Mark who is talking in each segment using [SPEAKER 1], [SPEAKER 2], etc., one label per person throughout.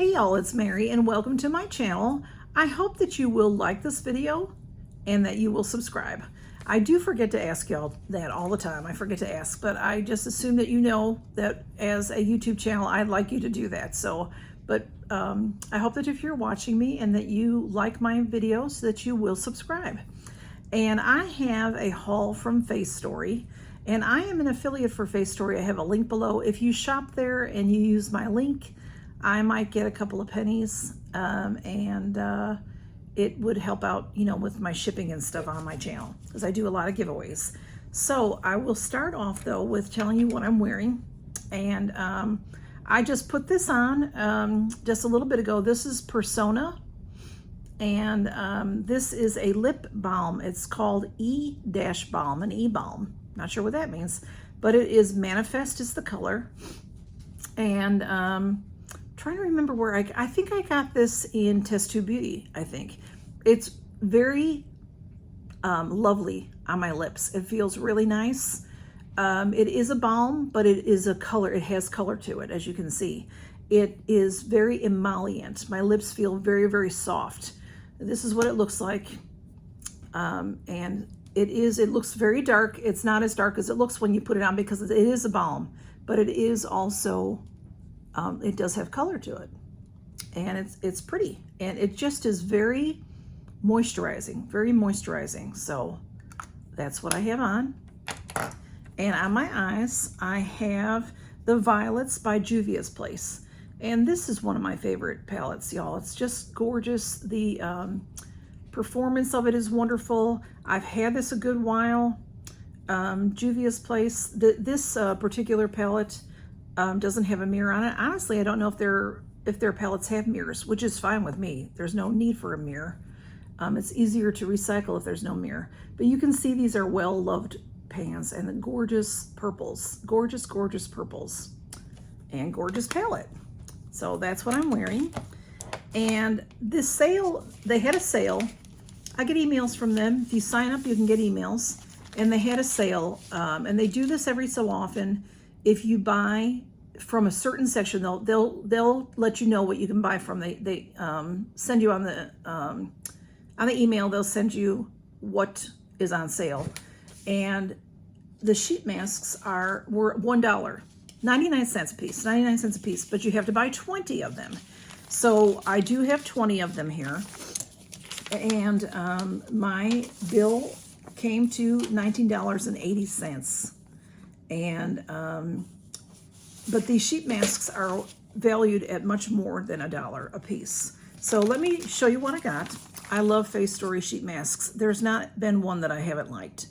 [SPEAKER 1] Hey y'all, it's Mary and welcome to my channel. I hope that you will like this video and that you will subscribe. I do forget to ask y'all that all the time. I forget to ask, but I just assume that you know that as a YouTube channel, I'd like you to do that. I hope that if you're watching me and that you like my videos, that you will subscribe. And I have a haul from Facetory, and I am an affiliate for Facetory. I have a link below. If you shop there and you use my link, I might get a couple of pennies, it would help out, you know, with my shipping and stuff on my channel, because I do a lot of giveaways. So I will start off though with telling you what I'm wearing. And I just put this on just a little bit ago. This is Persona, and this is a lip balm. It's called E-Balm, an E-Balm. Not sure what that means, but it is Manifest is the color. And trying to remember where I think I got this in Test Tube Beauty. I think it's very lovely on my lips. It feels really nice. It is a balm, but it is a color. It has color to it, as you can see. It is very emollient. My lips feel very, very soft. This is what it looks like, and it looks very dark. It's not as dark as it looks when you put it on, because it is a balm, but it is also it does have color to it, and it's pretty, and it just is very moisturizing, so that's what I have on. And on my eyes, I have the Violets by Juvia's Place, and this is one of my favorite palettes, y'all. It's just gorgeous. The performance of it is wonderful. I've had this a good while. Juvia's Place, this particular palette doesn't have a mirror on it. Honestly, I don't know if their palettes have mirrors, which is fine with me. There's no need for a mirror. It's easier to recycle if there's no mirror. But you can see these are well-loved pans, and the gorgeous purples, gorgeous purples, and gorgeous palette. So that's what I'm wearing. And this sale, they had a sale. I get emails from them. If you sign up, you can get emails. And they had a sale, and they do this every so often. If you buy from a certain section, they'll let you know what you can buy from. They send you on the email. They'll send you what is on sale, and the sheet masks were $1, 99 cents a piece, 99 cents a piece. But you have to buy 20 of them. So I do have 20 of them here, and my bill came to $19.80. And but these sheet masks are valued at much more than $1 a piece. So let me show you what I got. I love Facetory sheet masks. There's not been one that I haven't liked,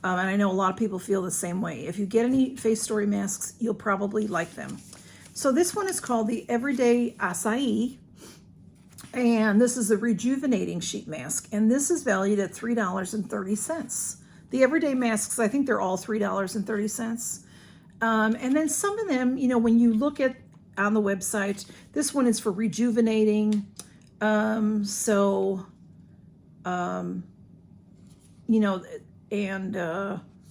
[SPEAKER 1] and I know a lot of people feel the same way. If you get any Facetory masks, you'll probably like them. So this one is called the Everyday Acai, and this is a rejuvenating sheet mask, and this is valued at $3.30. The everyday masks, I think they're all $3.30. And then some of them, you know, when you look at on the website, this one is for rejuvenating. You know, and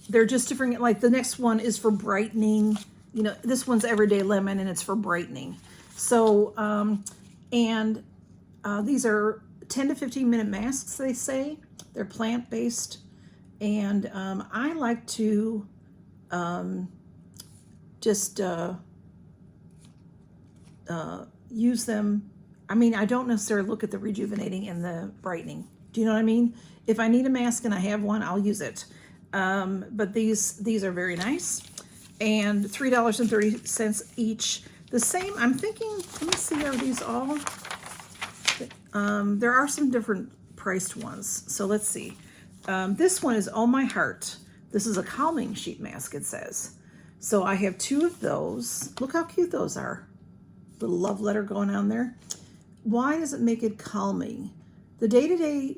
[SPEAKER 1] they're just different. Like the next one is for brightening. You know, this one's Everyday Lemon, and it's for brightening. So, these are 10 to 15 minute masks, they say. They're plant-based. And I like to use them. I mean, I don't necessarily look at the rejuvenating and the brightening. Do you know what I mean? If I need a mask and I have one, I'll use it. But these are very nice. And $3.30 each. The same, I'm thinking, let me see, are these all? There are some different priced ones. So let's see. This one is Oh My Heart. This is a calming sheet mask, it says. So I have 2 of those. Look how cute those are. Little love letter going on there. Why does it make it calming? The day-to-day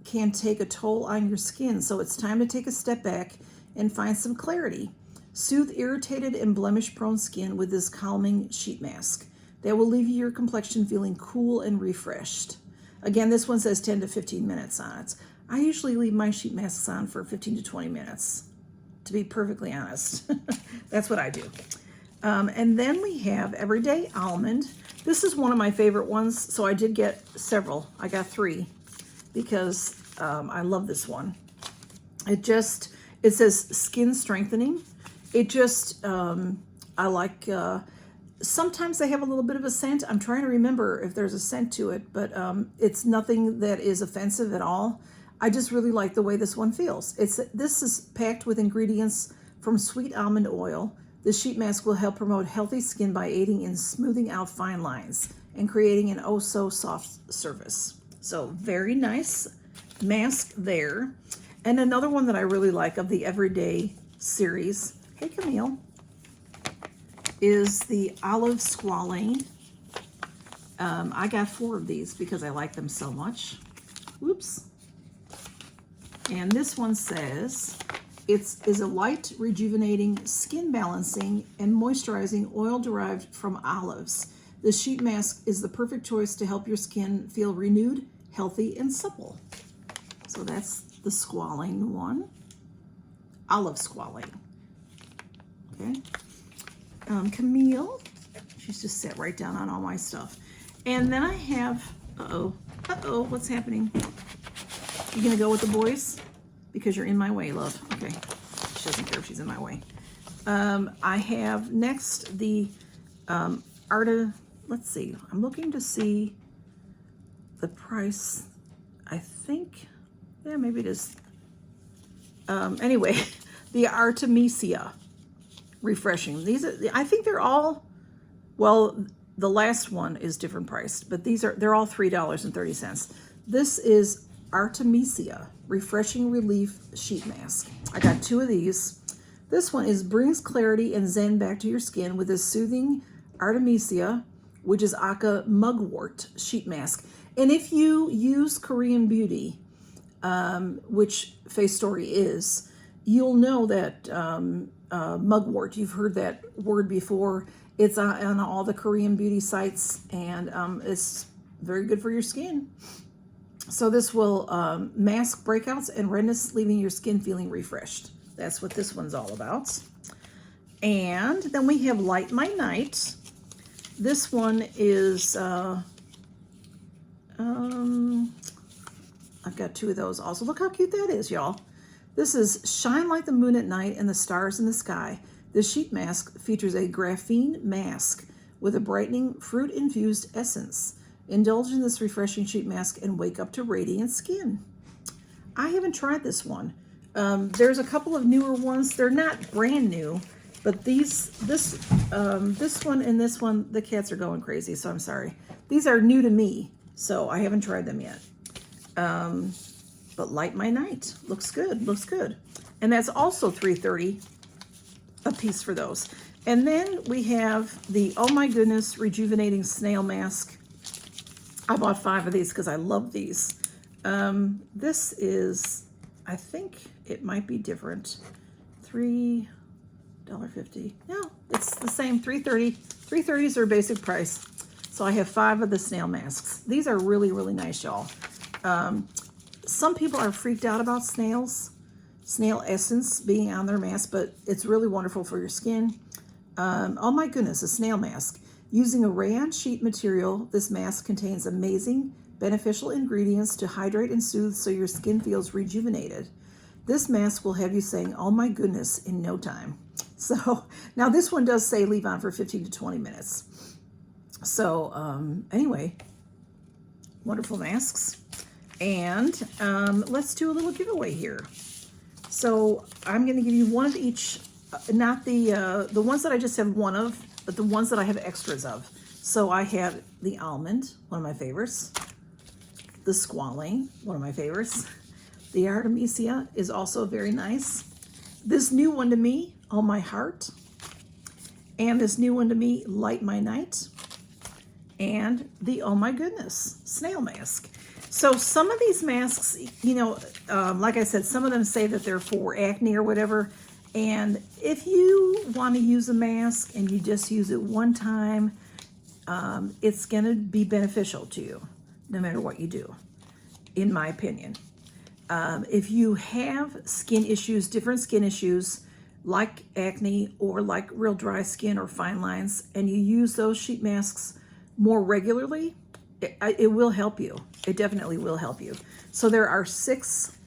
[SPEAKER 1] can take a toll on your skin, so it's time to take a step back and find some clarity. Soothe irritated and blemish-prone skin with this calming sheet mask that will leave your complexion feeling cool and refreshed. Again, this one says 10 to 15 minutes on it. I usually leave my sheet masks on for 15 to 20 minutes, to be perfectly honest. That's what I do. And then we have Everyday Almond. This is one of my favorite ones, so I did get several. I got 3 because I love this one. It says skin strengthening. It just, I like, sometimes they have a little bit of a scent. I'm trying to remember if there's a scent to it, but it's nothing that is offensive at all. I just really like the way this one feels. This is packed with ingredients from sweet almond oil. The sheet mask will help promote healthy skin by aiding in smoothing out fine lines and creating an oh-so-soft surface. So very nice mask there. And another one that I really like of the Everyday series, hey Camille, is the Olive Squalane. I got 4 of these because I like them so much. Whoops. And this one says, it is a light, rejuvenating, skin balancing, and moisturizing oil derived from olives. The sheet mask is the perfect choice to help your skin feel renewed, healthy, and supple. So that's the Squalane one. Olive Squalane. Okay. Camille, she's just sat right down on all my stuff. And then I have, what's happening? You gonna go with the boys? Because you're in my way, love. Okay, she doesn't care if she's in my way. I have next the let's see, I'm looking to see the price. I think, yeah, maybe it is. Anyway, the Artemisia Refreshing. I think they're all, well, the last one is different priced, but they're all $3.30. This is Artemisia Refreshing Relief Sheet Mask. I got 2 of these. This one brings clarity and zen back to your skin with this soothing Artemisia, which is Aka Mugwort Sheet Mask. And if you use Korean Beauty, which Facetory is, you'll know that mugwort, you've heard that word before. It's on all the Korean beauty sites, and it's very good for your skin. So this will mask breakouts and redness, leaving your skin feeling refreshed. That's what this one's all about. And then we have Light My Night. This one is, I've got 2 of those also. Look how cute that is, y'all. This is Shine Like the Moon at Night and the Stars in the Sky. This sheet mask features a graphene mask with a brightening fruit-infused essence. Indulge in this refreshing sheet mask and wake up to radiant skin. I haven't tried this one. There's a couple of newer ones. They're not brand new, but this one and this one, the cats are going crazy, so I'm sorry. These are new to me, so I haven't tried them yet. But Light My Night looks good, looks good. And that's also $3.30 a piece for those. And then we have the Oh My Goodness Rejuvenating Snail Mask. I bought 5 of these because I love these. This is, I think it might be different. $3.50. No, it's the same, $3.30. $3.30 is their basic price. So I have 5 of the snail masks. These are really, really nice, y'all. Some people are freaked out about snail essence being on their mask, but it's really wonderful for your skin. Oh my goodness, a snail mask. Using a rayon sheet material, this mask contains amazing beneficial ingredients to hydrate and soothe so your skin feels rejuvenated. This mask will have you saying, oh my goodness, in no time. So now this one does say leave on for 15 to 20 minutes. So anyway, wonderful masks. And let's do a little giveaway here. So I'm going to give you one of each, not the ones that I just have one of, but the ones that I have extras of. So I have the almond, one of my favorites. The Squalane, one of my favorites. The Artemisia is also very nice. This new one to me, Oh My Heart. And this new one to me, Light My Night. And the Oh My Goodness Snail Mask. So some of these masks, you know, like I said, some of them say that they're for acne or whatever. And if you want to use a mask and you just use it one time, it's going to be beneficial to you no matter what you do, in my opinion. If you have skin issues, different skin issues, like acne or like real dry skin or fine lines, and you use those sheet masks more regularly, it will help you. It definitely will help you. So there are 6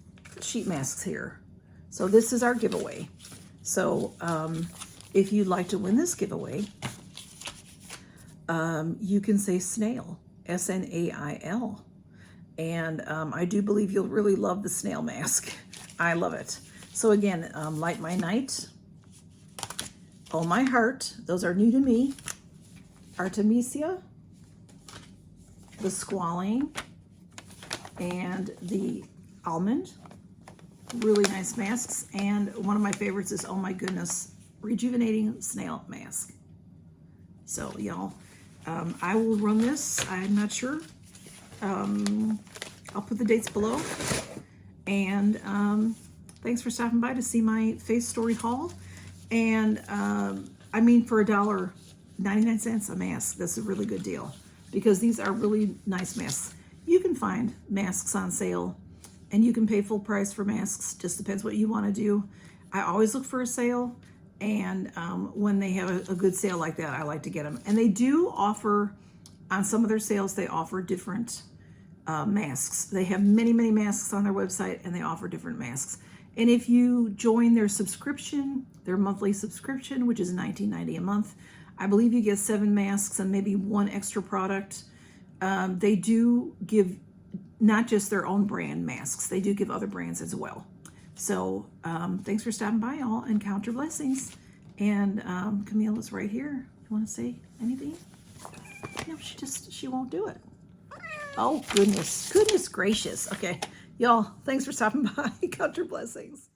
[SPEAKER 1] sheet masks here. So this is our giveaway. So if you'd like to win this giveaway, you can say snail, S-N-A-I-L. And I do believe you'll really love the snail mask. I love it. So again, Light My Night, Oh My Heart, those are new to me, Artemisia, the Squalling, and the Almond. Really nice masks. And one of my favorites is, oh my goodness, Rejuvenating Snail Mask. So y'all, I will run this. I'm not sure. I'll put the dates below. And thanks for stopping by to see my Facetory haul. And I mean, for $1.99 a mask, that's a really good deal, because these are really nice masks. You can find masks on sale, and you can pay full price for masks. Just depends what you want to do. I always look for a sale, and when they have a good sale like that, I like to get them. And they do offer, on some of their sales, they offer different masks. They have many, many masks on their website, and they offer different masks. And if you join their subscription, their monthly subscription, which is $19.90 a month, I believe you get 7 masks and maybe 1 extra product. They do give not just their own brand masks, they do give other brands as well. So thanks for stopping by, all, and count your blessings. And Camille is right here. You want to say anything? No, she won't do it. Oh, goodness gracious. Okay, y'all, thanks for stopping by. Count your blessings.